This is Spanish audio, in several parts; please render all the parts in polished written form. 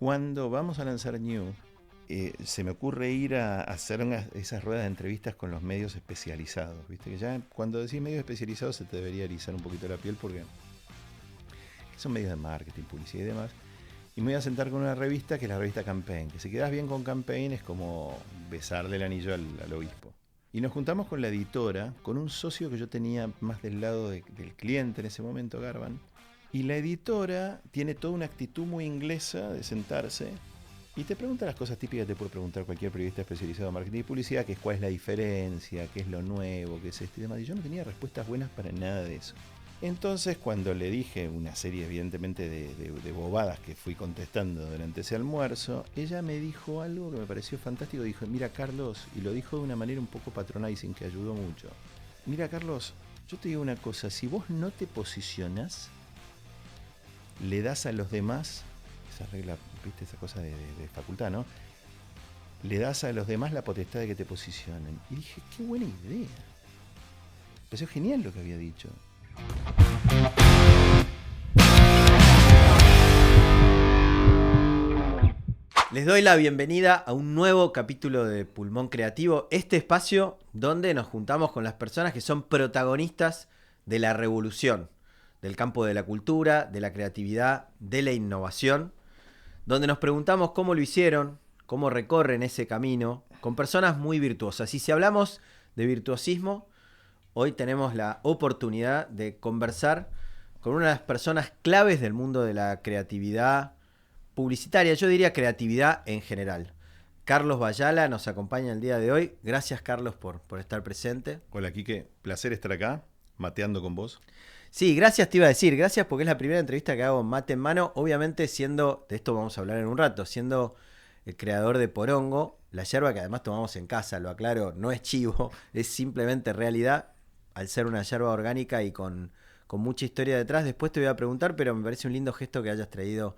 Cuando vamos a lanzar New, se me ocurre ir a hacer esas ruedas de entrevistas con los medios especializados. Viste que ya cuando decís medios especializados se te debería erizar un poquito la piel porque son medios de marketing, publicidad y demás. Y me voy a sentar con una revista que es la revista Campaign, que si quedas bien con Campaign es como besarle el anillo al obispo. Y nos juntamos con la editora, con un socio que yo tenía más del lado del cliente en ese momento, Garban. Y la editora tiene toda una actitud muy inglesa de sentarse y te pregunta las cosas típicas que te puede preguntar cualquier periodista especializado en marketing y publicidad, que es cuál es la diferencia, qué es lo nuevo, qué es esto y demás. Y yo no tenía respuestas buenas para nada de eso. Entonces, cuando le dije una serie, evidentemente, de bobadas que fui contestando durante ese almuerzo, ella me dijo algo que me pareció fantástico. Dijo, mira, Carlos, y lo dijo de una manera un poco patronizing, que ayudó mucho. Mira, Carlos, yo te digo una cosa, si vos no te posicionás, le das a los demás, esa regla, viste, esa cosa de facultad, ¿no? Le das a los demás la potestad de que te posicionen. Y dije, qué buena idea. Me pareció genial lo que había dicho. Les doy la bienvenida a un nuevo capítulo de Pulmón Creativo, este espacio donde nos juntamos con las personas que son protagonistas de la revolución, del campo de la cultura, de la creatividad, de la innovación, donde nos preguntamos cómo lo hicieron, cómo recorren ese camino, con personas muy virtuosas. Y si hablamos de virtuosismo, hoy tenemos la oportunidad de conversar con una de las personas claves del mundo de la creatividad publicitaria, yo diría creatividad en general. Carlos Bayala nos acompaña el día de hoy. Gracias, Carlos, por estar presente. Hola, Quique. Placer estar acá, mateando con vos. Sí, gracias te iba a decir. Gracias porque es la primera entrevista que hago mate en mano. Obviamente siendo, de esto vamos a hablar en un rato, siendo el creador de Porongo, la yerba que además tomamos en casa, lo aclaro, no es chivo, es simplemente realidad, al ser una yerba orgánica y con mucha historia detrás. Después te voy a preguntar, pero me parece un lindo gesto que hayas traído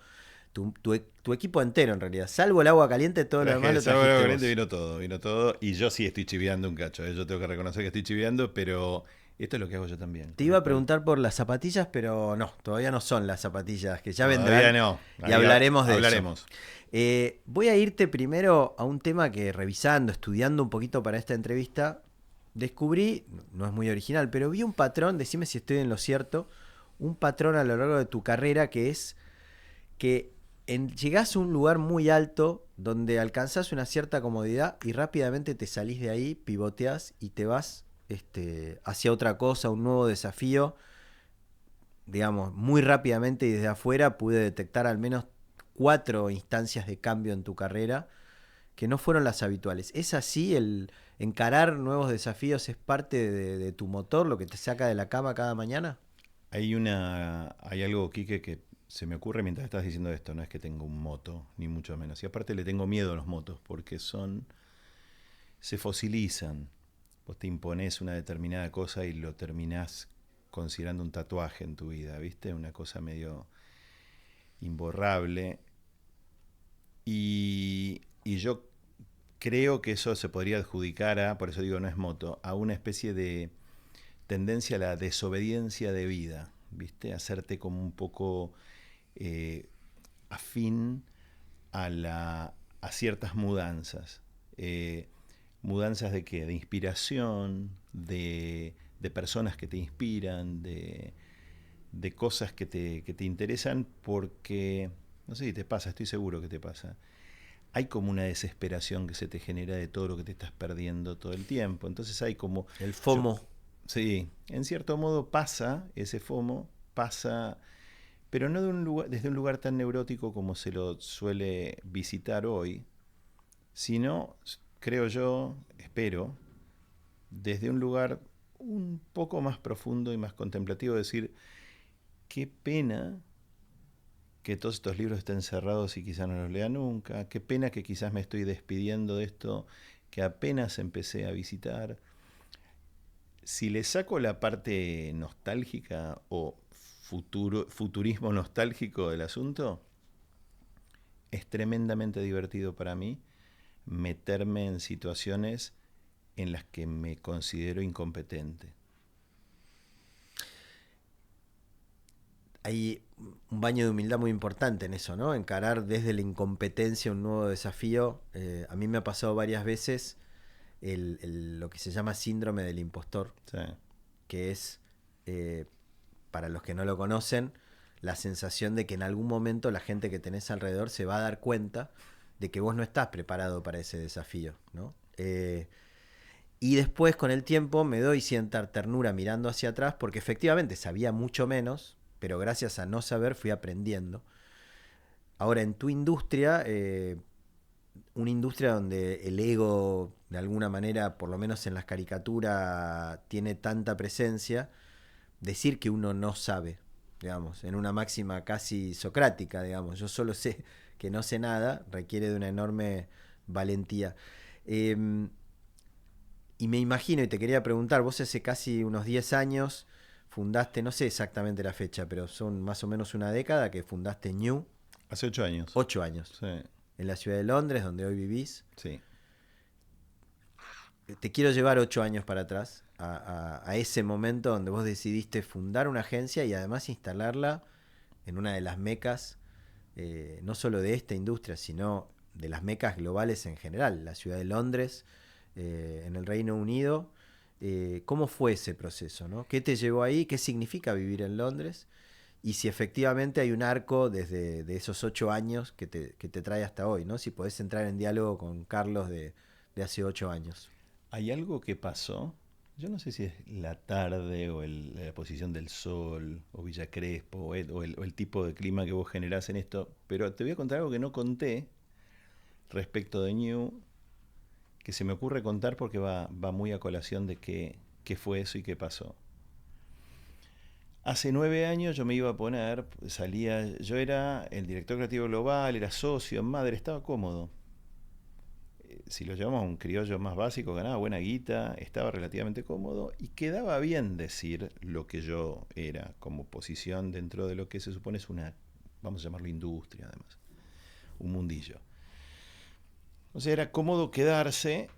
tu equipo entero en realidad. Salvo el agua caliente, todo lo demás lo Salvo el agua trajiste caliente, vos. vino todo. Y yo sí estoy chiviando un cacho. Yo tengo que reconocer que estoy chiviando, pero esto es lo que hago yo también. Te Con iba lo a cual, preguntar por las zapatillas, pero no, todavía no son las zapatillas, que ya todavía vendrán no. y Ahí hablaremos de eso. hablaremos. Voy a irte primero a un tema que revisando, estudiando un poquito para esta entrevista, descubrí, no es muy original, pero vi un patrón, decime si estoy en lo cierto, un patrón a lo largo de tu carrera que es que llegás a un lugar muy alto donde alcanzás una cierta comodidad y rápidamente te salís de ahí, pivoteás y te vas hacia otra cosa, un nuevo desafío. Digamos, muy rápidamente y desde afuera pude detectar al menos 4 instancias de cambio en tu carrera que no fueron las habituales. ¿Es así? ¿El encarar nuevos desafíos es parte de tu motor, lo que te saca de la cama cada mañana? Hay algo, Quique, que se me ocurre mientras estás diciendo esto. No es que tengo un moto, ni mucho menos. Y aparte le tengo miedo a los motos, porque se fosilizan. Vos te imponés una determinada cosa y lo terminás considerando un tatuaje en tu vida, ¿viste? Una cosa medio imborrable. Y yo creo que eso se podría adjudicar por eso digo no es moto, a una especie de tendencia a la desobediencia de vida, ¿viste? Hacerte como un poco eh, afín a ciertas mudanzas. ¿Mudanzas de qué? De inspiración, de personas que te inspiran, de cosas que te interesan porque, no sé si te pasa, estoy seguro que te pasa. Hay como una desesperación que se te genera de todo lo que te estás perdiendo todo el tiempo. Entonces hay como... El Yo, FOMO. sí, en cierto modo pasa, ese FOMO pasa, pero no desde un lugar tan neurótico como se lo suele visitar hoy, sino, creo yo, espero, desde un lugar un poco más profundo y más contemplativo, decir, qué pena que todos estos libros estén cerrados y quizás no los lea nunca, qué pena que quizás me estoy despidiendo de esto que apenas empecé a visitar. Si le saco la parte nostálgica o futurismo nostálgico del asunto, es tremendamente divertido para mí meterme en situaciones en las que me considero incompetente. hay un baño de humildad muy importante en eso, ¿no? Encarar desde la incompetencia un nuevo desafío. A mí me ha pasado varias veces lo que se llama síndrome del impostor, Sí. que es, eh, para los que no lo conocen, la sensación de que en algún momento la gente que tenés alrededor se va a dar cuenta de que vos no estás preparado para ese desafío, ¿no? Y después, con el tiempo, me doy cierta ternura mirando hacia atrás, porque efectivamente sabía mucho menos, pero gracias a no saber fui aprendiendo. Ahora, en tu industria, una industria donde el ego, de alguna manera, por lo menos en las caricaturas, tiene tanta presencia, decir que uno no sabe, digamos, en una máxima casi socrática, digamos, yo solo sé que no sé nada, requiere de una enorme valentía. Eh, y me imagino, y te quería preguntar, vos hace casi unos 10 años fundaste, no sé exactamente la fecha, pero son más o menos una década que fundaste New, Hace 8 años. 8 años, Sí, en la ciudad de Londres, donde hoy vivís. sí. Te quiero llevar 8 años para atrás, a ese momento donde vos decidiste fundar una agencia y además instalarla en una de las mecas, no solo de esta industria, sino de las mecas globales en general, la ciudad de Londres, en el Reino Unido. ¿Cómo fue ese proceso, ¿no? ¿Qué te llevó ahí? ¿Qué significa vivir en Londres? Y si efectivamente hay un arco desde de esos 8 años que te trae hasta hoy, ¿no? Si podés entrar en diálogo con Carlos de hace 8 años. Hay algo que pasó, yo no sé si es la tarde o la posición del sol o Villa Crespo o el tipo de clima que vos generás en esto, pero te voy a contar algo que no conté respecto de New, que se me ocurre contar porque va muy a colación de qué fue eso y qué pasó. Hace 9 años yo me iba a poner, yo era el director creativo global, era socio, madre, estaba cómodo. Si lo llamamos a un criollo más básico, ganaba buena guita, estaba relativamente cómodo y quedaba bien decir lo que yo era como posición dentro de lo que se supone es una, vamos a llamarlo industria además, un mundillo. O sea, era cómodo quedarse,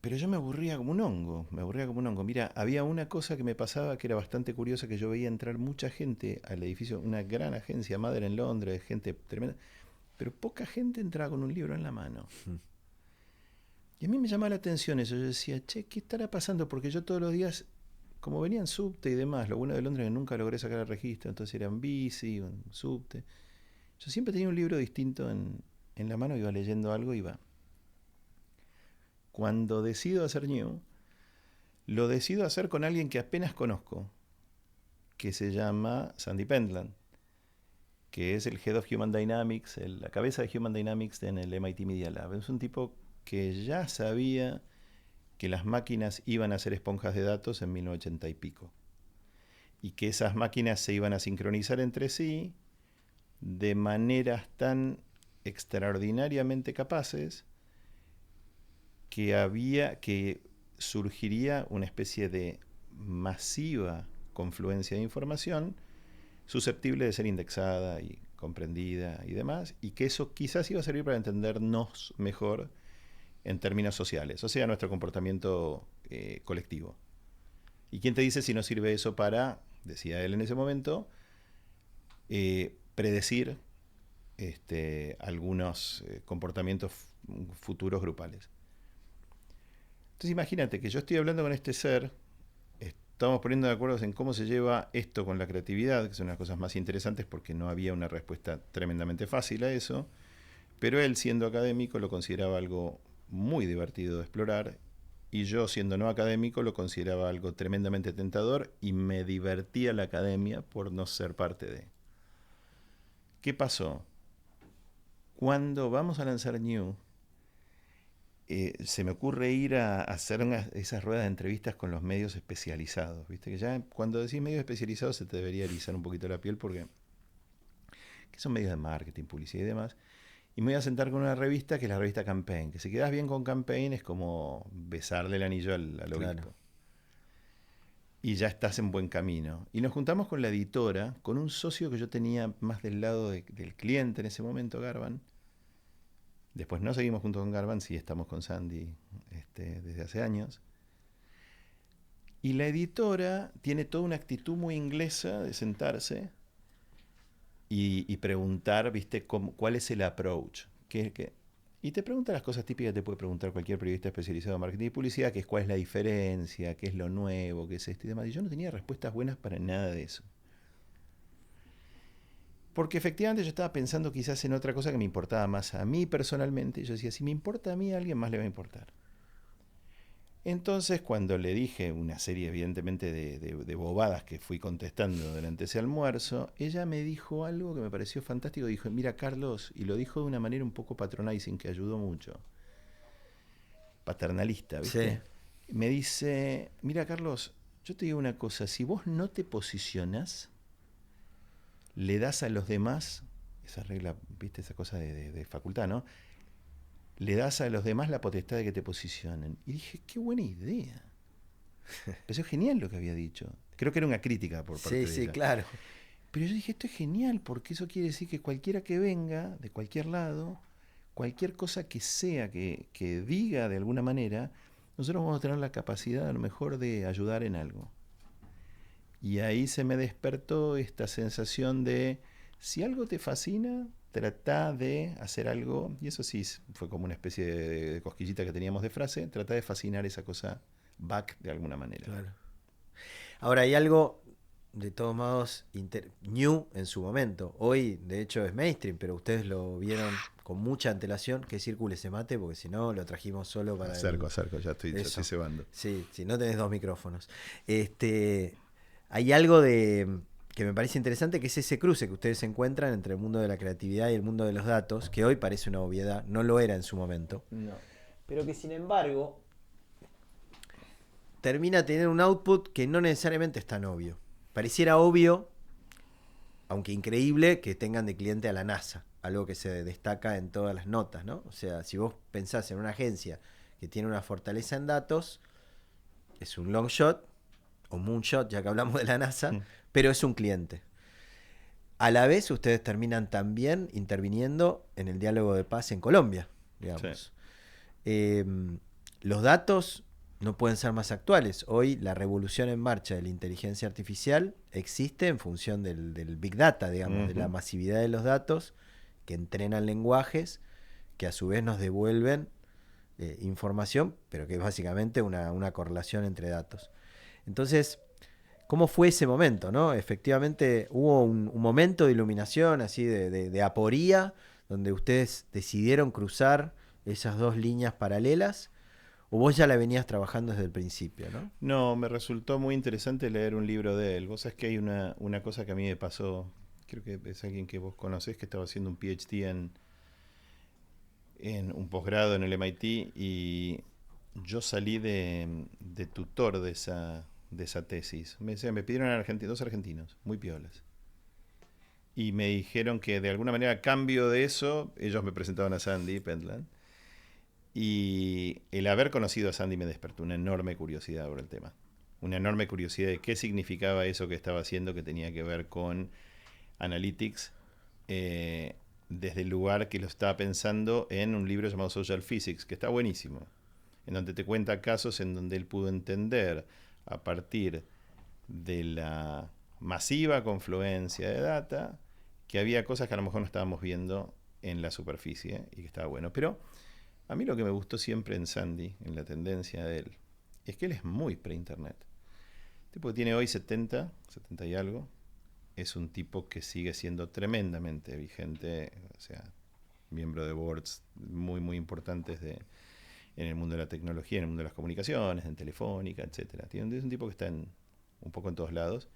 pero yo me aburría como un hongo, me aburría como un hongo. Mira, había una cosa que me pasaba que era bastante curiosa, que yo veía entrar mucha gente al edificio, una gran agencia madre en Londres, gente tremenda, pero poca gente entraba con un libro en la mano. Y a mí me llamaba la atención eso. Yo decía, che, ¿qué estará pasando? Porque yo todos los días, como venía en subte y demás, lo bueno de Londres es que nunca logré sacar el registro, entonces era en bici, en subte. Yo siempre tenía un libro distinto en la mano, iba leyendo algo, iba. Cuando decido hacer New, lo decido hacer con alguien que apenas conozco, que se llama Sandy Pentland, que es el Head of Human Dynamics, la cabeza de Human Dynamics en el MIT Media Lab. Es un tipo que ya sabía que las máquinas iban a ser esponjas de datos en 1980 y pico. Y que esas máquinas se iban a sincronizar entre sí de maneras tan extraordinariamente capaces que surgiría una especie de masiva confluencia de información susceptible de ser indexada y comprendida y demás, y que eso quizás iba a servir para entendernos mejor en términos sociales, o sea, nuestro comportamiento colectivo. ¿Y quién te dice si no sirve eso para, decía él en ese momento, predecir algunos comportamientos futuros grupales? Entonces imagínate que yo estoy hablando con este ser, estamos poniendo de acuerdo en cómo se lleva esto con la creatividad, que son las cosas más interesantes porque no había una respuesta tremendamente fácil a eso, pero él, siendo académico, lo consideraba algo muy divertido de explorar, y yo, siendo no académico, lo consideraba algo tremendamente tentador y me divertía la academia por no ser parte de. ¿Qué pasó? Cuando vamos a lanzar New, se me ocurre ir a hacer esas ruedas de entrevistas con los medios especializados. ¿Viste? Que ya cuando decís medios especializados se te debería erizar un poquito la piel porque que son medios de marketing, publicidad y demás. Y me voy a sentar con una revista que es la revista Campaign, que si quedas bien con Campaign es como besarle el anillo al obispo. Claro. Y ya estás en buen camino. Y nos juntamos con la editora, con un socio que yo tenía más del lado del cliente en ese momento, Garvan. Después no seguimos juntos con Garvan, sí estamos con Sandy desde hace años. Y la editora tiene toda una actitud muy inglesa de sentarse y preguntar, ¿viste? ¿Cuál es el approach? Y te pregunta las cosas típicas que te puede preguntar cualquier periodista especializado en marketing y publicidad, que es cuál es la diferencia, qué es lo nuevo, qué es esto y demás. Y yo no tenía respuestas buenas para nada de eso. Porque efectivamente yo estaba pensando quizás en otra cosa que me importaba más a mí personalmente. Y yo decía, si me importa a mí, a alguien más le va a importar. Entonces, cuando le dije una serie, evidentemente, de bobadas que fui contestando durante ese almuerzo, ella me dijo algo que me pareció fantástico. Dijo, mira, Carlos, y lo dijo de una manera un poco patronizing, que ayudó mucho. Paternalista, Sí. ¿viste? Me dice, mira, Carlos, yo te digo una cosa, si vos no te posicionás, le das a los demás, esa regla, ¿viste? Esa cosa de facultad, ¿no? Le das a los demás la potestad de que te posicionen. Y dije, qué buena idea. Eso es genial lo que había dicho. Creo que era una crítica por Sí, parte de sí, ella. claro. Pero yo dije, esto es genial, porque eso quiere decir que cualquiera que venga, de cualquier lado, cualquier cosa que sea, que diga de alguna manera, nosotros vamos a tener la capacidad a lo mejor de ayudar en algo. Y ahí se me despertó esta sensación de, si algo te fascina, trata de hacer algo, y eso sí fue como una especie de cosquillita que teníamos de frase, trata de fascinar esa cosa back de alguna manera. Claro. Ahora, hay algo, de todos modos, new en su momento. Hoy, de hecho, es mainstream, pero ustedes lo vieron con mucha antelación. Que circule ese mate, porque si no, lo trajimos solo para Acerco, ya estoy eso. cebando. Sí, si no tenés dos micrófonos. Hay algo que me parece interesante, que es ese cruce que ustedes encuentran entre el mundo de la creatividad y el mundo de los datos, que hoy parece una obviedad, no lo era en su momento. No. Pero que sin embargo termina teniendo un output que no necesariamente es tan obvio. Pareciera obvio, aunque increíble, que tengan de cliente a la NASA, algo que se destaca en todas las notas, ¿no? O sea, si vos pensás en una agencia que tiene una fortaleza en datos, es un long shot, o moonshot, ya que hablamos de la NASA, pero es un cliente. A la vez, ustedes terminan también interviniendo en el diálogo de paz en Colombia, digamos. Sí. Los datos no pueden ser más actuales. Hoy la revolución en marcha de la inteligencia artificial existe en función del Big Data, digamos, de la masividad de los datos que entrenan lenguajes que a su vez nos devuelven información, pero que es básicamente una correlación entre datos. Entonces, ¿cómo fue ese momento, no? Efectivamente, hubo un momento de iluminación, así de aporía, donde ustedes decidieron cruzar esas dos líneas paralelas, o vos ya la venías trabajando desde el principio, ¿no? No, me resultó muy interesante leer un libro de él. Vos sabés que hay una cosa que a mí me pasó, creo que es alguien que vos conocés, que estaba haciendo un PhD en un posgrado en el MIT, y yo salí de tutor de esa tesis. Me pidieron dos argentinos, muy piolas. Y me dijeron que de alguna manera, a cambio de eso, ellos me presentaban a Sandy Pentland. Y el haber conocido a Sandy me despertó una enorme curiosidad por el tema. Una enorme curiosidad de qué significaba eso que estaba haciendo, que tenía que ver con analytics, desde el lugar que lo estaba pensando en un libro llamado Social Physics, que está buenísimo, en donde te cuenta casos en donde él pudo entender, a partir de la masiva confluencia de data, que había cosas que a lo mejor no estábamos viendo en la superficie, y que estaba bueno. Pero a mí lo que me gustó siempre en Sandy, en la tendencia de él, es que él es muy pre-internet. El tipo que tiene hoy 70 y algo, es un tipo que sigue siendo tremendamente vigente, o sea, miembro de boards muy, muy importantes en el mundo de la tecnología, en el mundo de las comunicaciones, en Telefónica, etc. Es un tipo que está un poco en todos lados.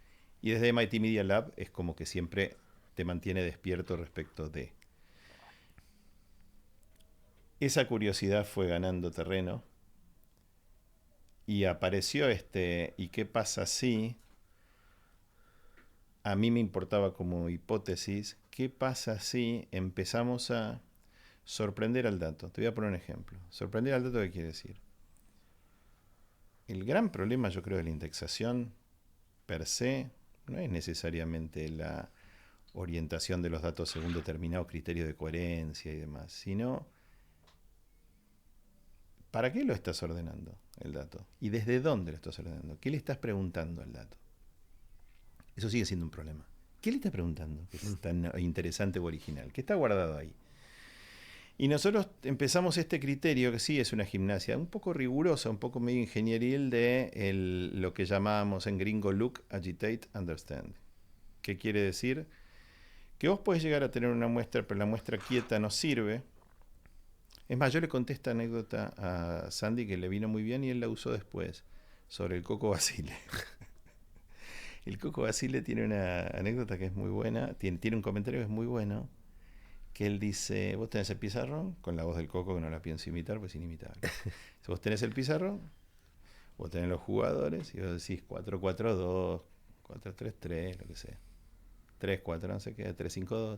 Y desde MIT Media Lab es como que siempre te mantiene despierto respecto de. Esa curiosidad fue ganando terreno y apareció ¿y qué pasa si? A mí me importaba como hipótesis, ¿qué pasa si empezamos a sorprender al dato? Te voy a poner un ejemplo. Sorprender al dato, ¿qué quiere decir? El gran problema, yo creo, de la indexación per se no es necesariamente la orientación de los datos según determinado criterio de coherencia y demás, sino ¿para qué lo estás ordenando el dato? ¿Y desde dónde lo estás ordenando? ¿Qué le estás preguntando al dato? Eso sigue siendo un problema. ¿Qué le está preguntando? Que es tan interesante o original. ¿Qué está guardado ahí? Y nosotros empezamos este criterio, que sí es una gimnasia un poco rigurosa, un poco medio ingenieril, de lo que llamábamos en gringo look, agitate, understand. ¿Qué quiere decir? Que vos podés llegar a tener una muestra, pero la muestra quieta no sirve. Es más, yo le conté esta anécdota a Sandy que le vino muy bien y él la usó después, sobre el Coco Basile. El Coco Basile tiene una anécdota que es muy buena, tiene un comentario que es muy bueno, que él dice, vos tenés el pizarrón, con la voz del Coco que no la pienso imitar, pues es inimitable. Si vos tenés el pizarrón, vos tenés los jugadores y vos decís 4-4-2, 4-3-3, lo que sea. 3-4, no sé qué, 3-5-2.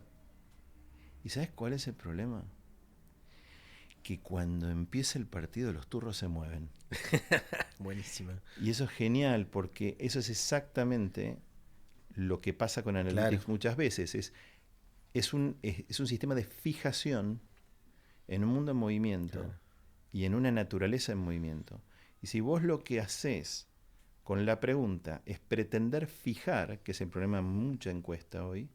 ¿Y sabes cuál es el problema? Que cuando empieza el partido los turros se mueven. Buenísima. Y eso es genial porque eso es exactamente lo que pasa con Analytics muchas veces. Es un sistema de fijación en un mundo en movimiento y en una naturaleza en movimiento. Y si vos lo que haces con la pregunta es pretender fijar, que es el problema de mucha encuesta hoy,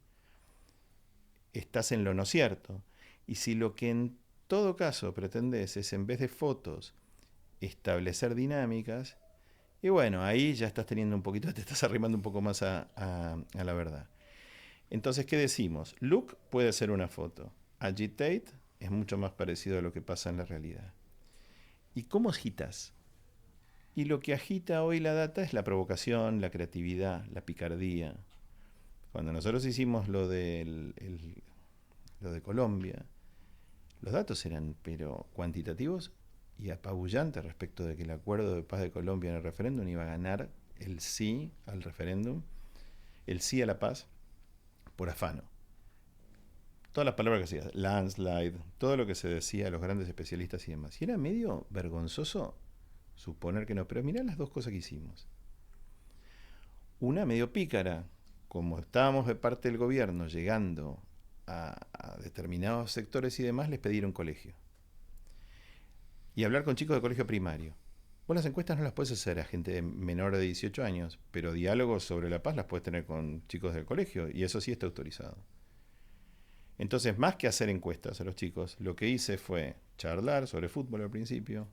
estás en lo no cierto. Y si lo que en todo caso pretendés es, en vez de fotos, establecer dinámicas, y bueno, ahí ya estás teniendo un poquito, te estás arrimando un poco más a la verdad. Entonces, ¿qué decimos? Look puede ser una foto. Agitate es mucho más parecido a lo que pasa en la realidad. ¿Y cómo agitas? Y lo que agita hoy la data es la provocación, la creatividad, la picardía. Cuando nosotros hicimos lo de Colombia, los datos eran pero cuantitativos y apabullantes respecto de que el acuerdo de paz de Colombia en el referéndum iba a ganar el sí al referéndum, el sí a la paz, por afano. Todas las palabras que se decían, landslide, todo lo que se decía a los grandes especialistas y demás. Y era medio vergonzoso suponer que no, pero mirá las dos cosas que hicimos. Una medio pícara, como estábamos de parte del gobierno llegando a determinados sectores y demás, les pidieron colegio. Y hablar con chicos de colegio primario. Vos las encuestas no las puedes hacer a gente menor de 18 años, pero diálogos sobre la paz las puedes tener con chicos del colegio, y eso sí está autorizado. Entonces, más que hacer encuestas a los chicos, lo que hice fue charlar sobre fútbol al principio,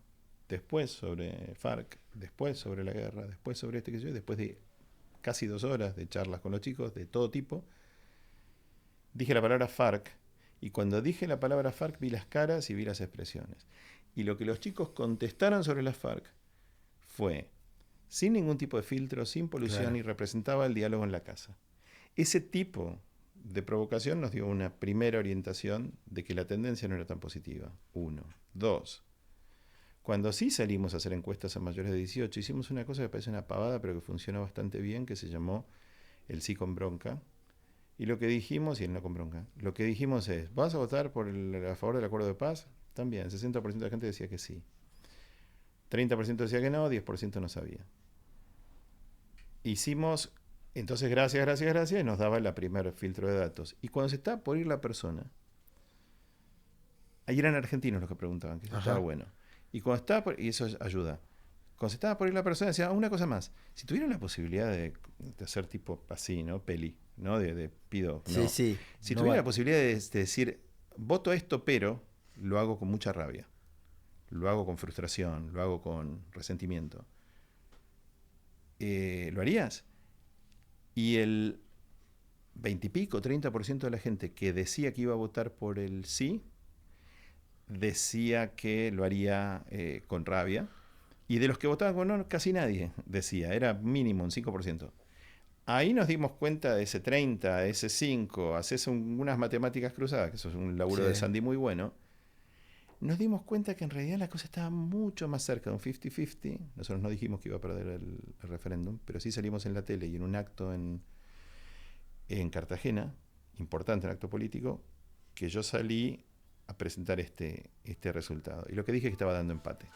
después sobre FARC, después sobre la guerra, después sobre este que yo, después de casi 2 horas de charlas con los chicos de todo tipo, dije la palabra FARC, y cuando dije la palabra FARC vi las caras y vi las expresiones. Y lo que los chicos contestaron sobre las FARC fue sin ningún tipo de filtro, sin polución, y representaba el diálogo en la casa. Ese tipo de provocación nos dio una primera orientación de que la tendencia no era tan positiva. 1. 2. Cuando sí salimos a hacer encuestas a mayores de 18, hicimos una cosa que parece una pavada, pero que funciona bastante bien, que se llamó el sí con bronca. Y lo que dijimos, y el no con bronca, lo que dijimos es, ¿vas a votar a favor del acuerdo de paz? También, 60% de la gente decía que sí. 30% decía que no, 10% no sabía. Hicimos, entonces gracias, y nos daba el primer filtro de datos. Y cuando se estaba por ir la persona, ahí eran argentinos los que preguntaban, que eso estaba bueno. Y cuando estaba por, y eso ayuda. Cuando se estaba por ir la persona, decía, una cosa más, si tuvieran la posibilidad de hacer tipo así, ¿no? Peli, ¿no? De pido, ¿no? Sí. Si tuviera la posibilidad de decir, voto esto, pero lo hago con mucha rabia, lo hago con frustración, lo hago con resentimiento, ¿lo harías? Y el 20 y pico, 30% de la gente que decía que iba a votar por el sí, decía que lo haría con rabia. Y de los que votaban con no, casi nadie decía, era mínimo un 5%. Ahí nos dimos cuenta de ese 30, de ese 5, haces unas matemáticas cruzadas, que eso es un laburo de Sandy muy bueno. Nos dimos cuenta que en realidad la cosa estaba mucho más cerca de un 50-50. Nosotros no dijimos que iba a perder el referéndum, pero sí salimos en la tele y en un acto en Cartagena, importante, un acto político, que yo salí a presentar este resultado. Y lo que dije es que estaba dando empate.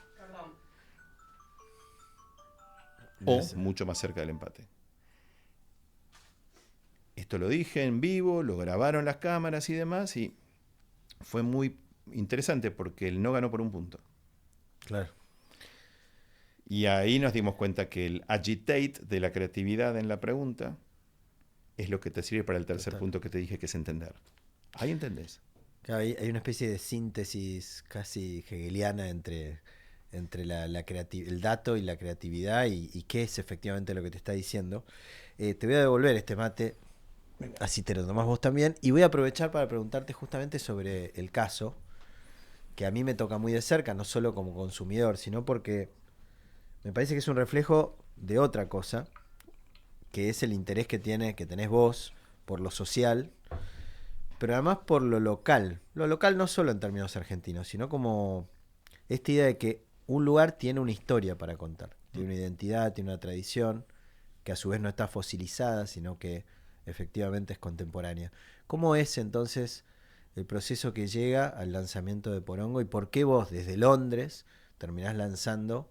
O mucho más cerca del empate. Esto lo dije en vivo, lo grabaron las cámaras y demás, y fue muy interesante porque él no ganó por un punto. Claro. Y ahí nos dimos cuenta que el agitate de la creatividad en la pregunta es lo que te sirve para el tercer Total. punto que te dije, que es entender. Ahí entendés. Claro, hay una especie de síntesis casi hegeliana entre el dato y la creatividad y qué es efectivamente lo que te está diciendo. Te voy a devolver este mate, así te lo tomás vos también, y voy a aprovechar para preguntarte justamente sobre el caso, que a mí me toca muy de cerca, no solo como consumidor, sino porque me parece que es un reflejo de otra cosa, que es el interés que tenés vos por lo social, pero además por lo local. Lo local no solo en términos argentinos, sino como esta idea de que un lugar tiene una historia para contar, tiene una identidad, tiene una tradición, que a su vez no está fosilizada, sino que efectivamente es contemporánea. ¿Cómo es entonces el proceso que llega al lanzamiento de Porongo y por qué vos desde Londres terminás lanzando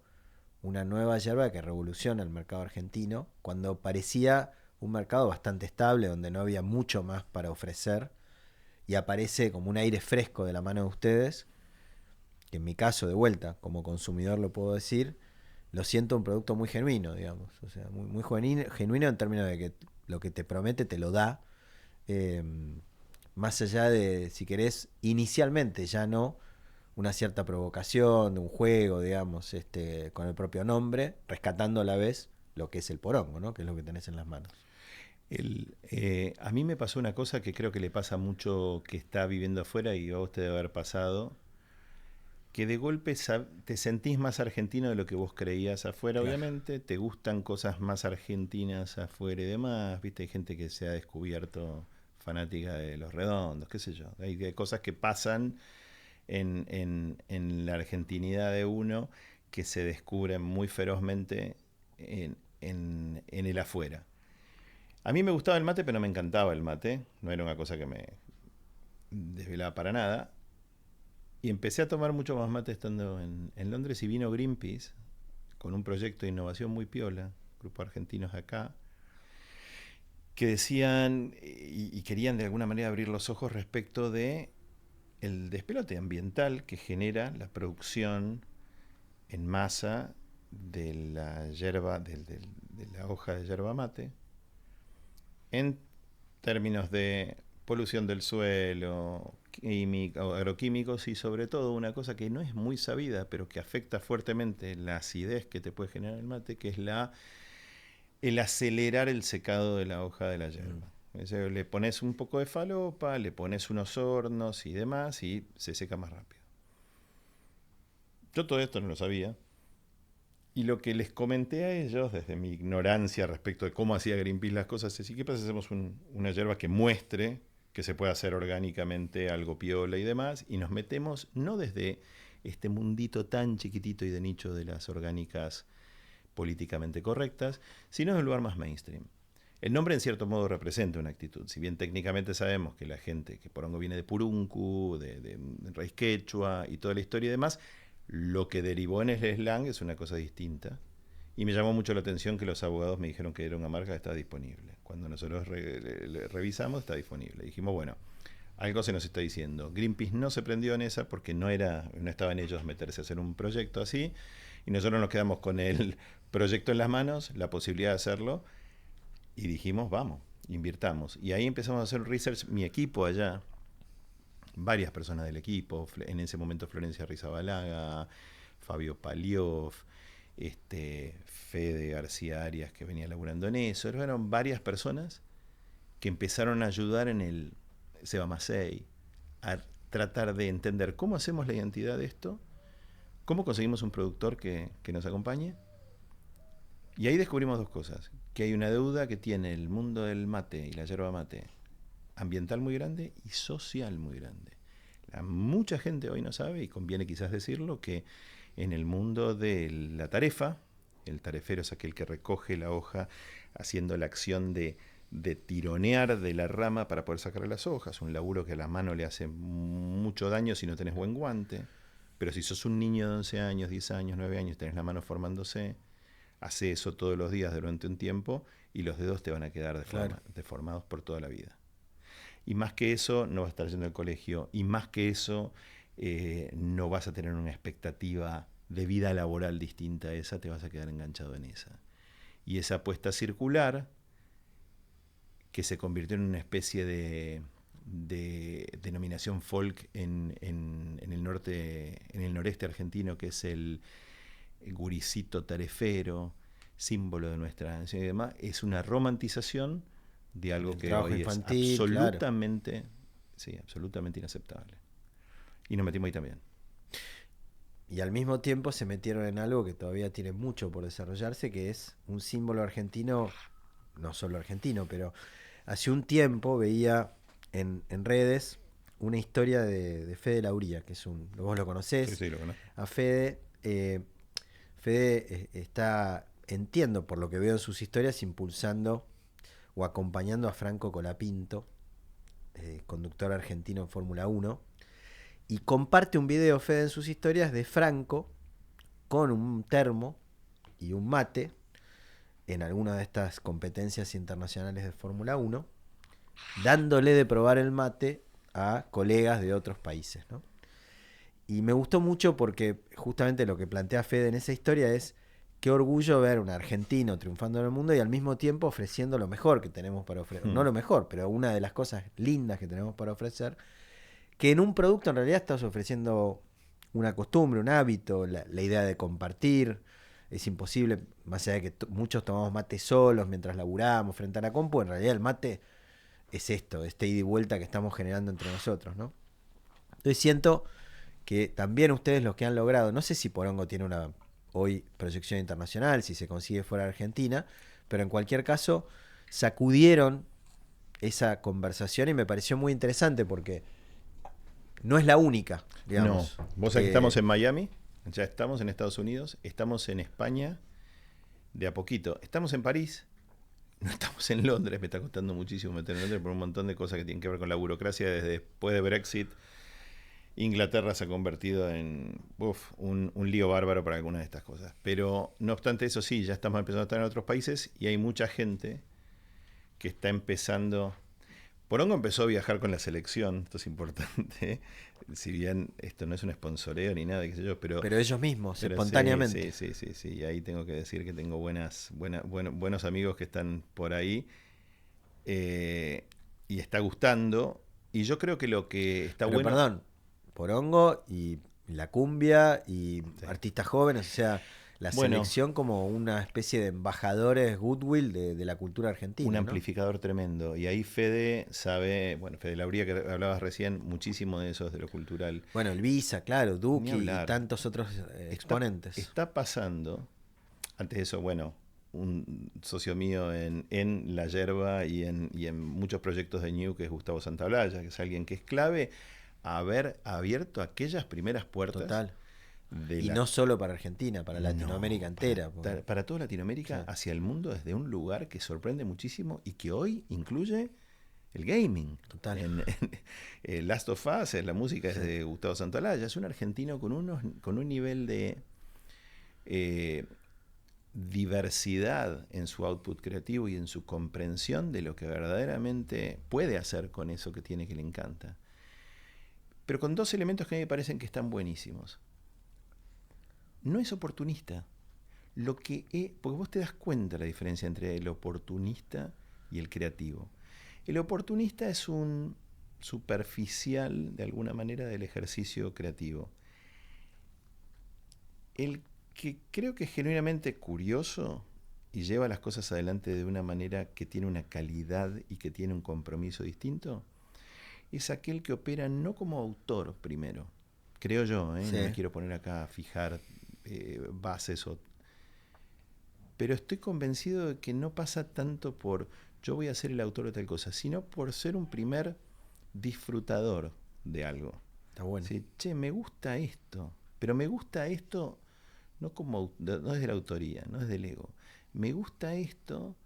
una nueva yerba que revoluciona el mercado argentino cuando parecía un mercado bastante estable donde no había mucho más para ofrecer y aparece como un aire fresco de la mano de ustedes, que en mi caso de vuelta como consumidor lo puedo decir, lo siento un producto muy genuino, digamos, o sea, muy genuino en términos de que lo que te promete te lo da, eh, más allá de, si querés, inicialmente ya no una cierta provocación de un juego, digamos, con el propio nombre, rescatando a la vez lo que es el porongo, ¿no? Que es lo que tenés en las manos. A mí me pasó una cosa que creo que le pasa mucho que está viviendo afuera y a vos te debe haber pasado, que de golpe te sentís más argentino de lo que vos creías afuera, Claro. obviamente, te gustan cosas más argentinas afuera y demás, viste, hay gente que se ha descubierto fanática de Los Redondos, qué sé yo, hay cosas que pasan en la argentinidad de uno que se descubren muy ferozmente en el afuera. A mí me gustaba el mate, pero no me encantaba el mate, no era una cosa que me desvelaba para nada. Y empecé a tomar mucho más mate estando en Londres y vino Greenpeace con un proyecto de innovación muy piola, grupo argentinos acá, que decían y querían de alguna manera abrir los ojos respecto de el despelote ambiental que genera la producción en masa de la yerba, de la hoja de yerba mate, en términos de polución del suelo, agroquímicos y sobre todo una cosa que no es muy sabida, pero que afecta fuertemente la acidez que te puede generar el mate, que es el acelerar el secado de la hoja de la yerba. Le pones un poco de falopa, le pones unos hornos y demás y se seca más rápido. Yo todo esto no lo sabía. Y lo que les comenté a ellos, desde mi ignorancia respecto de cómo hacía Greenpeace las cosas, es: ¿qué pasa si hacemos una yerba que muestre que se puede hacer orgánicamente algo piola y demás? Y nos metemos no desde este mundito tan chiquitito y de nicho de las orgánicas políticamente correctas, sino en un lugar más mainstream. El nombre en cierto modo representa una actitud. Si bien técnicamente sabemos que la gente, que Porongo viene de Purunku, de raíz quechua y toda la historia y demás, lo que derivó en el slang es una cosa distinta. Y me llamó mucho la atención que los abogados me dijeron que era una marca que está disponible. Cuando nosotros revisamos, está disponible. Dijimos, bueno, algo se nos está diciendo. Greenpeace no se prendió en esa porque no estaba en ellos meterse a hacer un proyecto así. Y nosotros nos quedamos con el proyecto en las manos, la posibilidad de hacerlo. Y dijimos, vamos, invirtamos. Y ahí empezamos a hacer research, mi equipo allá, varias personas del equipo, en ese momento Florencia Rizabalaga, Fabio Palioff, Fede García Arias, que venía laburando en eso. Eran varias personas que empezaron a ayudar en el Seba Macei a tratar de entender cómo hacemos la identidad de esto, cómo conseguimos un productor que nos acompañe. Y ahí descubrimos dos cosas: que hay una deuda que tiene el mundo del mate y la yerba mate, ambiental muy grande y social muy grande. Mucha gente hoy no sabe, y conviene quizás decirlo, que en el mundo de la tarefa, el tarefero es aquel que recoge la hoja haciendo la acción de tironear de la rama para poder sacar las hojas, un laburo que a la mano le hace mucho daño si no tenés buen guante, pero si sos un niño de 11 años, 10 años, 9 años, tenés la mano formándose, hace eso todos los días durante un tiempo y los dedos te van a quedar deformados por toda la vida. Y más que eso, no vas a estar yendo al colegio. Y más que eso, no vas a tener una expectativa de vida laboral distinta a esa, te vas a quedar enganchado en esa. Y esa apuesta circular, que se convirtió en una especie de denominación folk en el norte, en el noreste argentino, que es el guricito tarefero, símbolo de nuestra nación y demás, es una romantización de algo El que trabajo hoy es infantil, claro. absolutamente, sí, absolutamente inaceptable. Y nos metimos ahí también. Y al mismo tiempo se metieron en algo que todavía tiene mucho por desarrollarse, que es un símbolo argentino, no solo argentino, pero hace un tiempo veía en redes una historia de Fede Lauría, que es vos lo Sí, conocés, sí, lo conozco. a Fede. Fede está, entiendo por lo que veo en sus historias, impulsando o acompañando a Franco Colapinto, conductor argentino en Fórmula 1, y comparte un video, Fede, en sus historias de Franco con un termo y un mate en alguna de estas competencias internacionales de Fórmula 1, dándole de probar el mate a colegas de otros países, ¿no? Y me gustó mucho porque justamente lo que plantea Fede en esa historia es qué orgullo ver un argentino triunfando en el mundo y al mismo tiempo ofreciendo lo mejor que tenemos para ofrecer. No lo mejor, pero una de las cosas lindas que tenemos para ofrecer, que en un producto en realidad estás ofreciendo una costumbre, un hábito, la idea de compartir. Es imposible, más allá de que muchos tomamos mate solos mientras laburamos frente a la compu, en realidad el mate es esto, este ida y vuelta que estamos generando entre nosotros, ¿no? Entonces siento que también ustedes los que han logrado, no sé si Porongo tiene una hoy proyección internacional, si se consigue fuera de Argentina, pero en cualquier caso sacudieron esa conversación y me pareció muy interesante porque no es la única, No, digamos. vos sabés que estamos en Miami, ya estamos en Estados Unidos, estamos en España de a poquito, estamos en París, no estamos en Londres, me está costando muchísimo meter en Londres por un montón de cosas que tienen que ver con la burocracia desde después de Brexit. Inglaterra se ha convertido en un lío bárbaro para algunas de estas cosas. Pero no obstante eso, sí, ya estamos empezando a estar en otros países y hay mucha gente que está empezando. Porongo empezó a viajar con la selección, esto es importante, si bien esto no es un sponsoreo ni nada, qué sé yo, pero ellos mismos, pero espontáneamente. sí, y ahí tengo que decir que tengo buenos amigos que están por ahí eh, y está gustando. Y yo creo que lo que está Pero bueno. perdón, Porongo y la cumbia y Sí. artistas jóvenes, o sea, la Bueno, selección como una especie de embajadores goodwill de la cultura un argentina, ¿no? amplificador tremendo. Y ahí Fede sabe, bueno, Fede Lauría, que hablabas recién, muchísimo de eso, de lo cultural. Bueno, el Visa, claro, Ni Duki y hablar. tantos otros Está, exponentes. está pasando, antes de eso, bueno, un socio mío en La Yerba y en muchos proyectos de New, que es Gustavo Santaolalla, que es alguien que es clave haber abierto aquellas primeras puertas Total. de Y la. no solo para Argentina, para Latinoamérica No, entera. Porque, para toda Latinoamérica, sí, hacia el mundo, desde un lugar que sorprende muchísimo y que hoy incluye el gaming. total. Last of Us, la música es Sí. de Gustavo Santaolalla, es un argentino con un nivel de eh, diversidad en su output creativo y en su comprensión de lo que verdaderamente puede hacer con eso que tiene que le encanta. Pero con dos elementos que a mí me parecen que están buenísimos. No es oportunista. Porque vos te das cuenta la diferencia entre el oportunista y el creativo. El oportunista es un superficial, de alguna manera, del ejercicio creativo. El que creo que es genuinamente curioso y lleva las cosas adelante de una manera que tiene una calidad y que tiene un compromiso distinto, es aquel que opera no como autor primero, creo yo, no me Sí. quiero poner acá a fijar bases pero estoy convencido de que no pasa tanto por yo voy a ser el autor de tal cosa, sino por ser un primer disfrutador de algo. Está bueno. Sí, che, me gusta esto, pero me gusta esto no desde la autoría, no desde el ego. Me gusta esto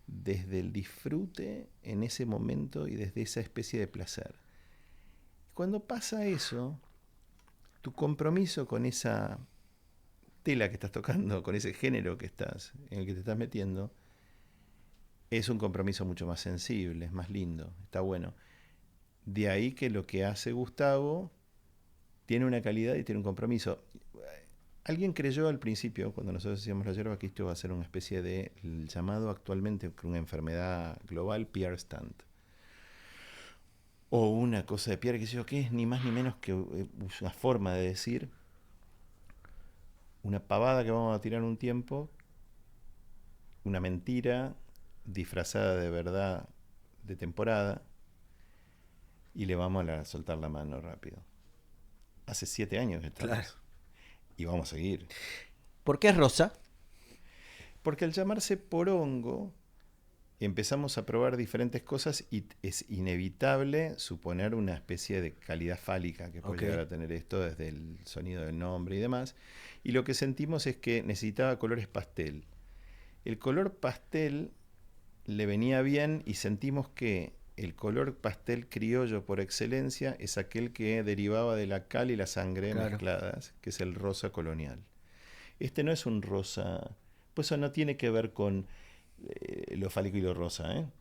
desde el disfrute en ese momento y desde esa especie de placer. Cuando pasa eso, tu compromiso con esa tela que estás tocando, con ese género en el que te estás metiendo, es un compromiso mucho más sensible, es más lindo, está bueno. De ahí que lo que hace Gustavo tiene una calidad y tiene un compromiso. Alguien creyó al principio, cuando nosotros hacíamos la yerba, que esto va a ser una especie de el llamado actualmente una enfermedad global, Pierre Stand. O una cosa de Pierre, que es ni más ni menos que una forma de decir una pavada que vamos a tirar un tiempo, una mentira disfrazada de verdad de temporada, y le vamos a soltar la mano rápido. Hace 7 años que estamos. Claro. Y vamos a seguir. ¿Por qué es rosa? Porque al llamarse porongo, empezamos a probar diferentes cosas y es inevitable suponer una especie de calidad fálica que puede llegar a tener esto desde el sonido del nombre y demás. Y lo que sentimos es que necesitaba colores pastel. El color pastel le venía bien y sentimos que el color pastel criollo por excelencia es aquel que derivaba de la cal y la sangre mezcladas, que es el rosa colonial. Este no es un rosa, pues eso no tiene que ver con lo fálico y lo rosa,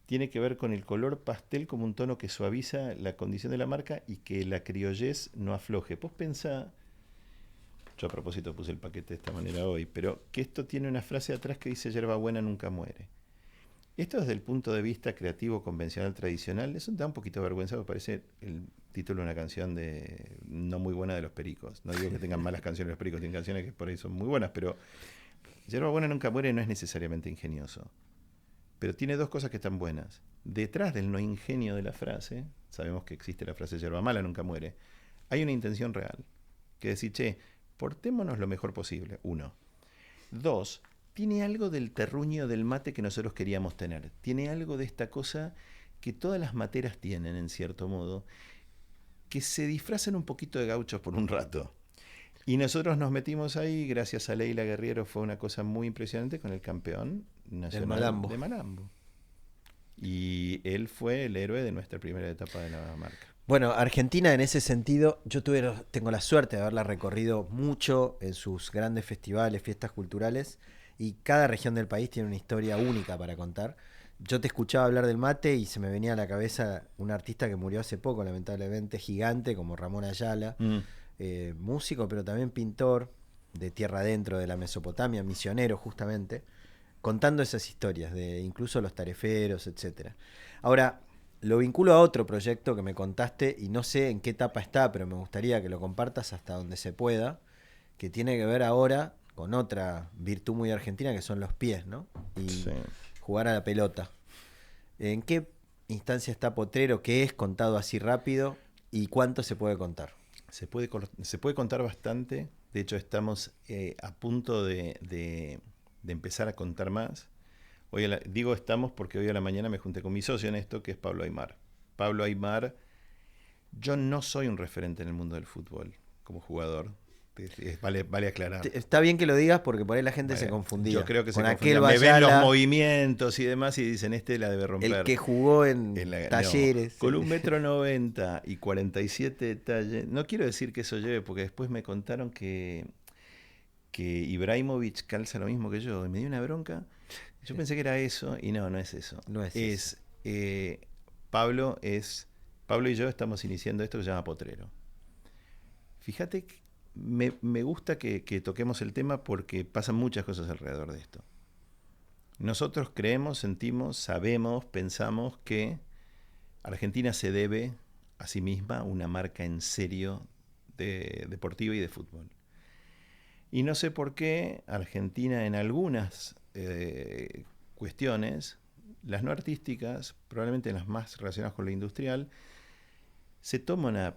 tiene que ver con el color pastel como un tono que suaviza la condición de la marca y que la criollez no afloje. Vos pensá, yo a propósito puse el paquete de esta manera hoy, pero que esto tiene una frase atrás que dice yerba buena nunca muere. Esto desde el punto de vista creativo, convencional, tradicional, eso da un poquito de vergüenza, me parece el título de una canción de no muy buena de Los Pericos. No digo que tengan malas canciones Los Pericos, tienen canciones que por ahí son muy buenas, pero yerba buena nunca muere no es necesariamente ingenioso. Pero tiene dos cosas que están buenas. Detrás del no ingenio de la frase, sabemos que existe la frase yerba mala nunca muere, hay una intención real, que decir, che, portémonos lo mejor posible, 1. 2, tiene algo del terruño del mate que nosotros queríamos tener. Tiene algo de esta cosa que todas las materas tienen, en cierto modo, que se disfrazan un poquito de gauchos por un rato. Y nosotros nos metimos ahí, gracias a Leila Guerriero, fue una cosa muy impresionante con el campeón nacional de Malambo. Y él fue el héroe de nuestra primera etapa de la marca. Bueno, Argentina en ese sentido, yo tengo la suerte de haberla recorrido mucho en sus grandes festivales, fiestas culturales, y cada región del país tiene una historia única para contar. Yo te escuchaba hablar del mate y se me venía a la cabeza un artista que murió hace poco, lamentablemente, gigante, como Ramón Ayala, músico, pero también pintor de tierra adentro de la Mesopotamia, misionero justamente, contando esas historias de incluso los tareferos, etcétera. Ahora, lo vinculo a otro proyecto que me contaste y no sé en qué etapa está, pero me gustaría que lo compartas hasta donde se pueda, que tiene que ver ahora con otra virtud muy argentina que son los pies, ¿no? Y jugar a la pelota. ¿En qué instancia está Potrero? ¿Qué es contado así rápido? ¿Y cuánto se puede contar? Se puede contar bastante. De hecho, estamos a punto de empezar a contar más. Hoy digo estamos porque hoy a la mañana me junté con mi socio en esto, que es Pablo Aimar. Pablo Aimar, yo no soy un referente en el mundo del fútbol como jugador. Vale aclarar. Está bien que lo digas porque por ahí la gente se confundía. Yo creo que con se confundía. Me ven los movimientos y demás y dicen, la debe romper. El que jugó en Talleres. No, con 1,90 m y 47 de talle. No quiero decir que eso lleve, porque después me contaron que Ibrahimovic calza lo mismo que yo. Y me dio una bronca. Yo pensé que era eso y no es eso. No es eso. Pablo y yo estamos iniciando esto que se llama Potrero. Fíjate que me gusta que toquemos el tema porque pasan muchas cosas alrededor de esto. Nosotros creemos, sentimos, sabemos, pensamos que Argentina se debe a sí misma una marca en serio deportiva y de fútbol. Y no sé por qué Argentina en algunas cuestiones, las no artísticas, probablemente las más relacionadas con lo industrial, se toma una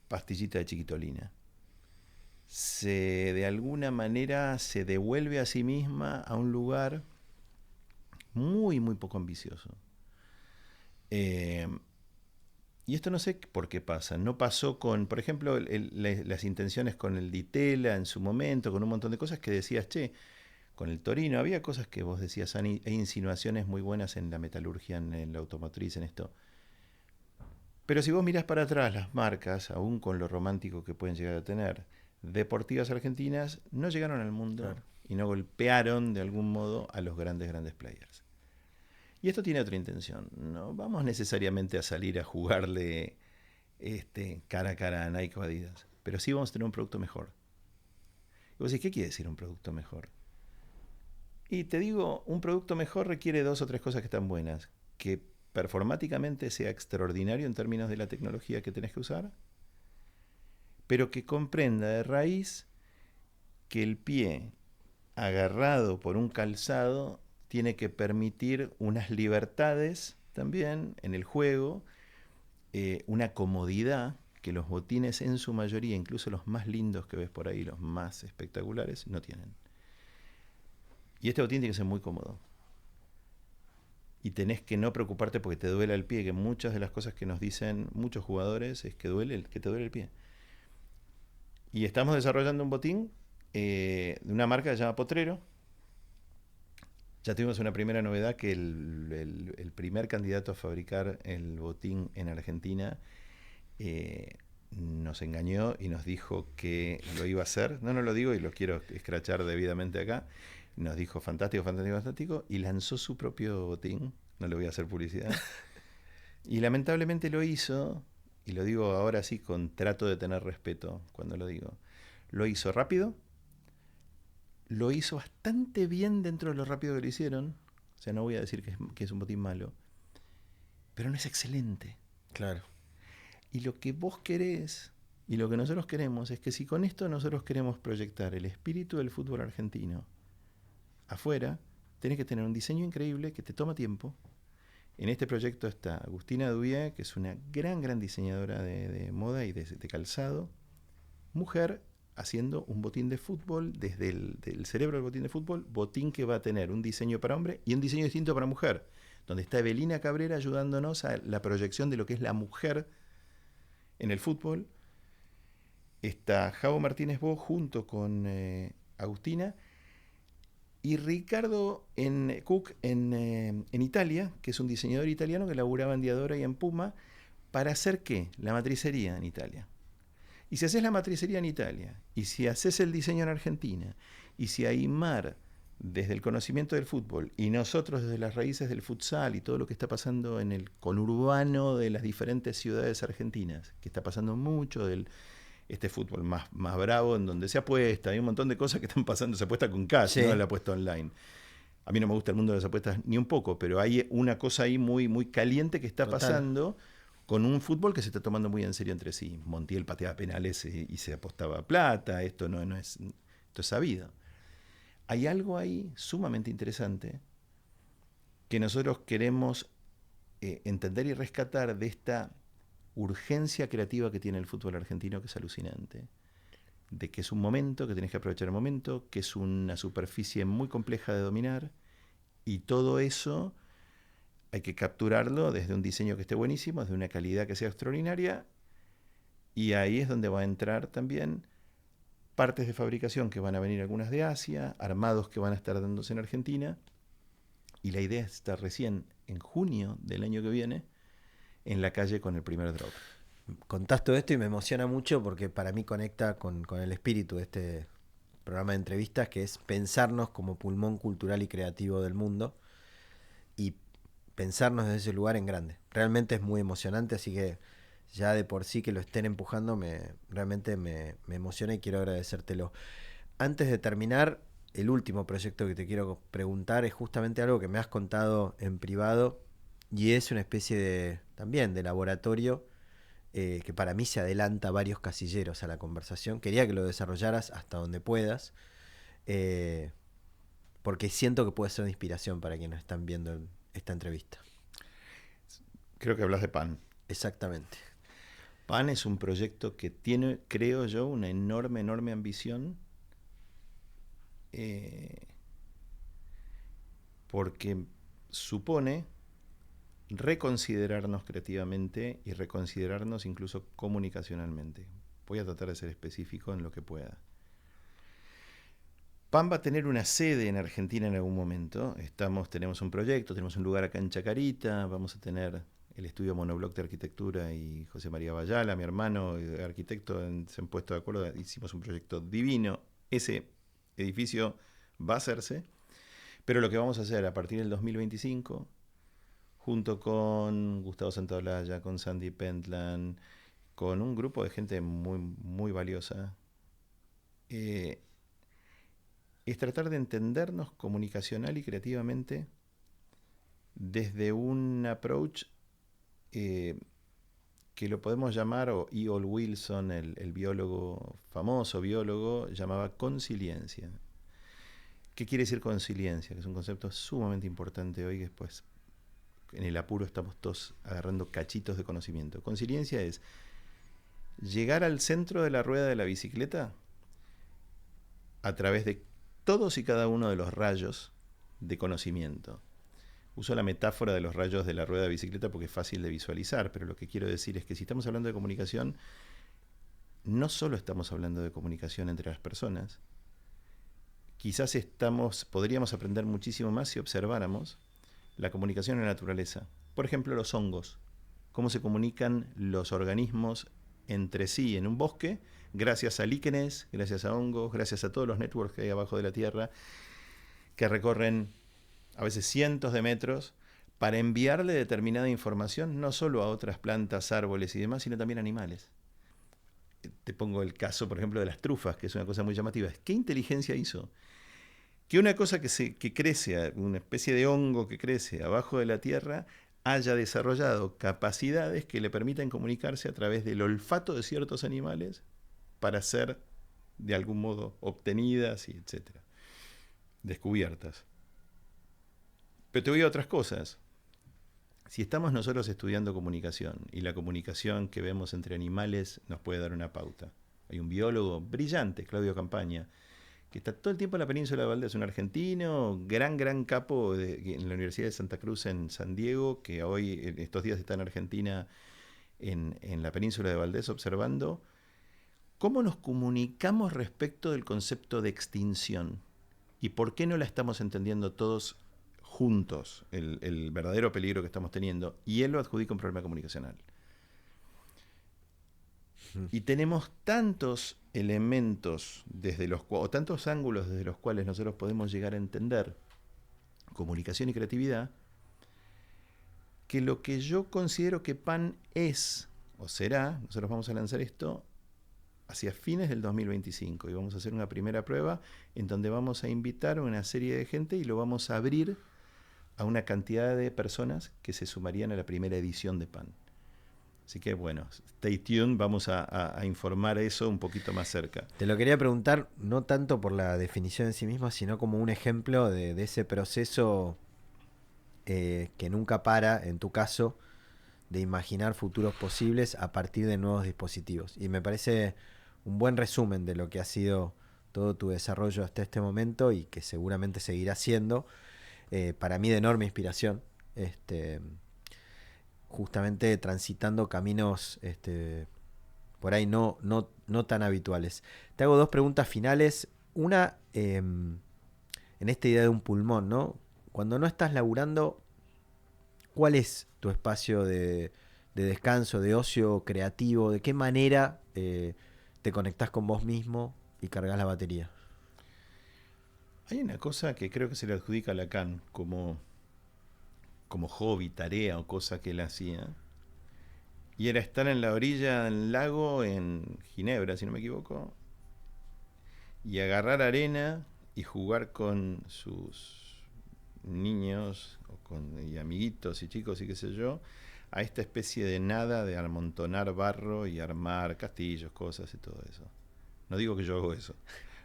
pastillita de chiquitolina. De alguna manera se devuelve a sí misma a un lugar muy, muy poco ambicioso. Y esto no sé por qué pasa. No pasó con, por ejemplo, las intenciones con el Ditela en su momento, con un montón de cosas que decías, con el Torino había cosas que vos decías, hay insinuaciones muy buenas en la metalurgia, en la automotriz, en esto. Pero si vos mirás para atrás las marcas, aún con lo romántico que pueden llegar a tener, deportivas argentinas, no llegaron al mundo, claro, y no golpearon de algún modo a los grandes players. Y esto tiene otra intención. No vamos necesariamente a salir a jugarle cara a cara a Nike o Adidas, pero sí vamos a tener un producto mejor. Y vos decís, ¿qué quiere decir un producto mejor? Y te digo, un producto mejor requiere 2 o 3 cosas que están buenas. Que performáticamente sea extraordinario en términos de la tecnología que tenés que usar, pero que comprenda de raíz que el pie agarrado por un calzado tiene que permitir unas libertades también en el juego, una comodidad que los botines en su mayoría, incluso los más lindos que ves por ahí, los más espectaculares, no tienen. Y este botín tiene que ser muy cómodo. Y tenés que no preocuparte porque te duele el pie, que muchas de las cosas que nos dicen muchos jugadores es que te duele el pie. Y estamos desarrollando un botín de una marca que se llama Potrero. Ya tuvimos una primera novedad que el primer candidato a fabricar el botín en Argentina nos engañó y nos dijo que lo iba a hacer. No lo digo y lo quiero escrachar debidamente acá. Nos dijo fantástico, fantástico, fantástico, y lanzó su propio botín. No le voy a hacer publicidad. Y lamentablemente lo hizo, y lo digo ahora sí con trato de tener respeto cuando lo digo. Lo hizo rápido, lo hizo bastante bien dentro de lo rápido que lo hicieron. O sea, no voy a decir que es un botín malo, pero no es excelente. Claro. Y lo que vos querés, y lo que nosotros queremos, es que si con esto nosotros queremos proyectar el espíritu del fútbol argentino afuera, tenés que tener un diseño increíble que te toma tiempo. En este proyecto está Agustina Dubié, que es una gran diseñadora de moda y de calzado, mujer, haciendo un botín de fútbol, desde del cerebro del botín de fútbol, botín que va a tener un diseño para hombre y un diseño distinto para mujer, donde está Evelina Cabrera ayudándonos a la proyección de lo que es la mujer en el fútbol. Está Javo Martínez Bo junto con Agustina, y Ricardo Cook en Italia, que es un diseñador italiano que laburaba en Diadora y en Puma, ¿para hacer qué? La matricería en Italia. Y si haces la matricería en Italia, y si haces el diseño en Argentina, y si Aymar, desde el conocimiento del fútbol, y nosotros desde las raíces del futsal y todo lo que está pasando en el conurbano de las diferentes ciudades argentinas, que está pasando mucho del este fútbol más bravo, en donde se apuesta, hay un montón de cosas que están pasando, se apuesta con cash, sí, no la apuesta online. A mí no me gusta el mundo de las apuestas ni un poco, pero hay una cosa ahí muy caliente que está pasando con un fútbol que se está tomando muy en serio entre sí. Montiel pateaba penales y se apostaba plata, esto es sabido. Hay algo ahí sumamente interesante que nosotros queremos entender y rescatar de esta urgencia creativa que tiene el fútbol argentino, que es alucinante. De que es un momento, que tenés que aprovechar el momento, que es una superficie muy compleja de dominar, y todo eso hay que capturarlo desde un diseño que esté buenísimo, desde una calidad que sea extraordinaria, y ahí es donde va a entrar también partes de fabricación que van a venir algunas de Asia, armados que van a estar dándose en Argentina, y la idea es estar recién en junio del año que viene en la calle con el primer drop. Contás todo esto y me emociona mucho porque para mí conecta con el espíritu de este programa de entrevistas, que es pensarnos como pulmón cultural y creativo del mundo y pensarnos desde ese lugar en grande. Realmente es muy emocionante, así que ya de por sí que lo estén empujando realmente me emociona y quiero agradecértelo. Antes de terminar, el último proyecto que te quiero preguntar es justamente algo que me has contado en privado y es una especie también de laboratorio que para mí se adelanta varios casilleros a la conversación. Quería que lo desarrollaras hasta donde puedas, porque siento que puede ser de inspiración para quienes están viendo esta entrevista. Creo que hablas de PAN. Exactamente. PAN es un proyecto que tiene, creo yo, una enorme ambición, porque supone reconsiderarnos creativamente y reconsiderarnos incluso comunicacionalmente. Voy a tratar de ser específico en lo que pueda. PAN va a tener una sede en Argentina en algún momento. Tenemos un proyecto, tenemos un lugar acá en Chacarita, vamos a tener el estudio Monobloc de Arquitectura y José María Bayala, mi hermano arquitecto, se han puesto de acuerdo, hicimos un proyecto divino. Ese edificio va a hacerse, pero lo que vamos a hacer a partir del 2025, junto con Gustavo Santaolalla, con Sandy Pentland, con un grupo de gente muy valiosa, es tratar de entendernos comunicacional y creativamente desde un approach eh, que lo podemos llamar, o E.O. Wilson, el biólogo, famoso biólogo, llamaba consiliencia. ¿Qué quiere decir consiliencia? Que es un concepto sumamente importante hoy, que después en el apuro estamos todos agarrando cachitos de conocimiento. Consiliencia es llegar al centro de la rueda de la bicicleta a través de todos y cada uno de los rayos de conocimiento. Uso la metáfora de los rayos de la rueda de bicicleta porque es fácil de visualizar, pero lo que quiero decir es que si estamos hablando de comunicación, no solo estamos hablando de comunicación entre las personas, quizás podríamos aprender muchísimo más si observáramos la comunicación en la naturaleza. Por ejemplo, los hongos. Cómo se comunican los organismos entre sí en un bosque, gracias a líquenes, gracias a hongos, gracias a todos los networks que hay abajo de la tierra, que recorren a veces cientos de metros, para enviarle determinada información no solo a otras plantas, árboles y demás, sino también a animales. Te pongo el caso, por ejemplo, de las trufas, que es una cosa muy llamativa. ¿Qué inteligencia hizo? Que una cosa que crece, una especie de hongo que crece abajo de la tierra, haya desarrollado capacidades que le permitan comunicarse a través del olfato de ciertos animales para ser, de algún modo, obtenidas y etcétera, descubiertas. Pero te voy a otras cosas. Si estamos nosotros estudiando comunicación y la comunicación que vemos entre animales nos puede dar una pauta. Hay un biólogo brillante, Claudio Campaña, que está todo el tiempo en la península de Valdés, un argentino, gran capo en la Universidad de Santa Cruz en San Diego, que hoy, en estos días, está en Argentina, en la península de Valdés, observando cómo nos comunicamos respecto del concepto de extinción y por qué no la estamos entendiendo todos juntos, el verdadero peligro que estamos teniendo, y él lo adjudica un problema comunicacional. Y tenemos tantos elementos o tantos ángulos desde los cuales nosotros podemos llegar a entender comunicación y creatividad, que lo que yo considero que PAN es, o será, nosotros vamos a lanzar esto hacia fines del 2025 y vamos a hacer una primera prueba en donde vamos a invitar a una serie de gente y lo vamos a abrir a una cantidad de personas que se sumarían a la primera edición de PAN. Así que bueno, stay tuned, vamos a informar eso un poquito más cerca. Te lo quería preguntar, no tanto por la definición en sí misma, sino como un ejemplo de ese proceso que nunca para, en tu caso, de imaginar futuros posibles a partir de nuevos dispositivos. Y me parece un buen resumen de lo que ha sido todo tu desarrollo hasta este momento y que seguramente seguirá siendo. Para mí de enorme inspiración, justamente transitando caminos por ahí no tan habituales. Te hago dos preguntas finales. Una, en esta idea de un pulmón, ¿no? Cuando no estás laburando, ¿cuál es tu espacio de descanso, de ocio creativo? ¿De qué manera te conectás con vos mismo y cargas la batería? Hay una cosa que creo que se le adjudica a Lacan como hobby, tarea o cosa que él hacía, y era estar en la orilla del lago en Ginebra, si no me equivoco, y agarrar arena y jugar con sus niños y amiguitos y chicos y qué sé yo, a esta especie de nada de amontonar barro y armar castillos, cosas y todo eso. No digo que yo hago eso.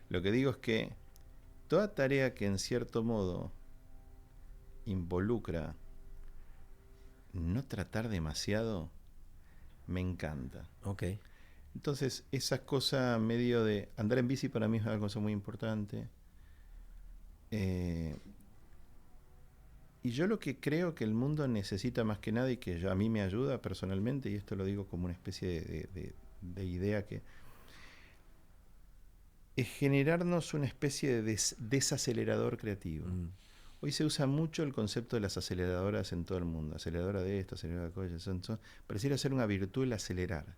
Lo que digo es que toda tarea que en cierto modo involucra no tratar demasiado, me encanta. Ok. Entonces, esa cosa medio de andar en bici para mí es una cosa muy importante. Y yo lo que creo que el mundo necesita más que nada y que a mí me ayuda personalmente, y esto lo digo como una especie de idea que es generarnos una especie de desacelerador creativo. Hoy se usa mucho el concepto de las aceleradoras en todo el mundo. Aceleradora de esto, aceleradora de aquello. Pareciera ser una virtud el acelerar.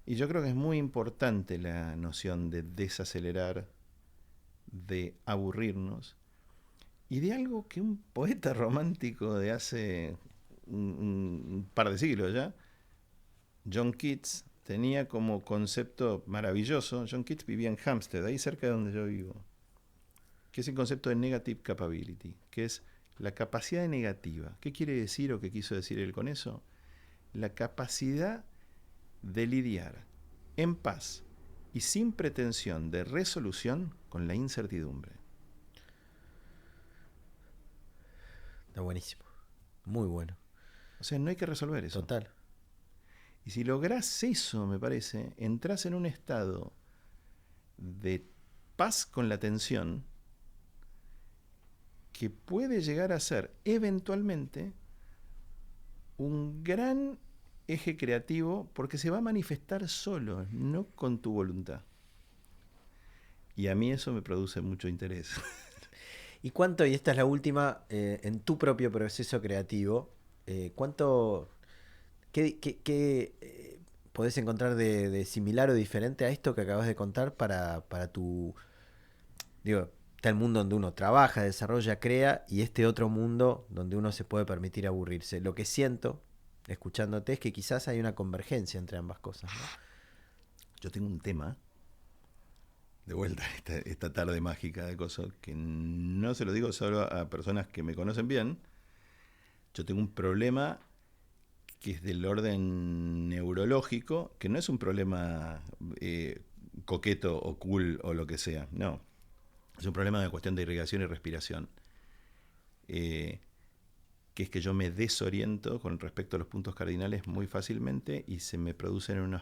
Y yo creo que es muy importante la noción de desacelerar, de aburrirnos, y de algo que un poeta romántico de hace un par de siglos ya, John Keats, tenía como concepto maravilloso. John Keats vivía en Hampstead, ahí cerca de donde yo vivo. que es el concepto de negative capability, que es la capacidad negativa. ¿Qué quiere decir o qué quiso decir él con eso? La capacidad de lidiar en paz y sin pretensión de resolución con la incertidumbre. Está buenísimo. Muy bueno. O sea, no hay que resolver eso. Total. Y si lográs eso, me parece, entras en un estado de paz con la tensión que puede llegar a ser eventualmente un gran eje creativo porque se va a manifestar solo, no con tu voluntad. Y a mí eso me produce mucho interés. ¿Y cuánto, y esta es la última, en tu propio proceso creativo, cuánto, qué podés encontrar de similar o diferente a esto que acabas de contar para tu, digo, está el mundo donde uno trabaja, desarrolla, crea, y este otro mundo donde uno se puede permitir aburrirse? Lo que siento, escuchándote, es que quizás hay una convergencia entre ambas cosas, ¿no? Yo tengo un tema, de vuelta, esta tarde mágica de cosas, que no se lo digo solo a personas que me conocen bien. Yo tengo un problema que es del orden neurológico, que no es un problema coqueto o cool o lo que sea, no. Es un problema de cuestión de irrigación y respiración. Que es que yo me desoriento con respecto a los puntos cardinales muy fácilmente y se me producen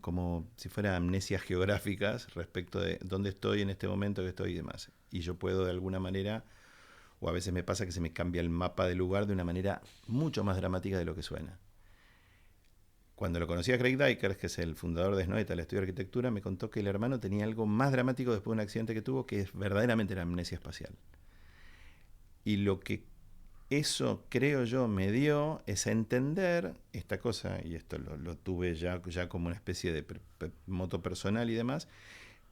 como si fuera amnesias geográficas respecto de dónde estoy en este momento que estoy y demás. Y yo puedo de alguna manera, o a veces me pasa que se me cambia el mapa del lugar de una manera mucho más dramática de lo que suena. Cuando lo conocí a Craig Dykers, que es el fundador de Snoeta, el estudio de arquitectura, me contó que el hermano tenía algo más dramático después de un accidente que tuvo, que es verdaderamente la amnesia espacial. Y lo que eso, creo yo, me dio es a entender esta cosa, y esto lo tuve ya como una especie de moto personal y demás,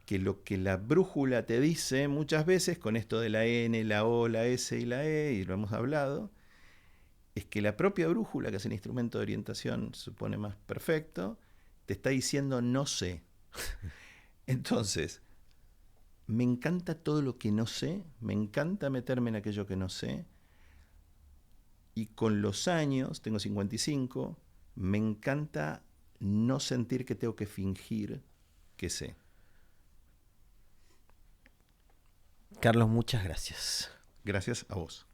que lo que la brújula te dice muchas veces, con esto de la N, la O, la S y la E, y lo hemos hablado, es que la propia brújula, que es el instrumento de orientación, se supone más perfecto, te está diciendo no sé. Entonces, me encanta todo lo que no sé, me encanta meterme en aquello que no sé, y con los años, tengo 55, me encanta no sentir que tengo que fingir que sé. Carlos, muchas gracias. Gracias a vos.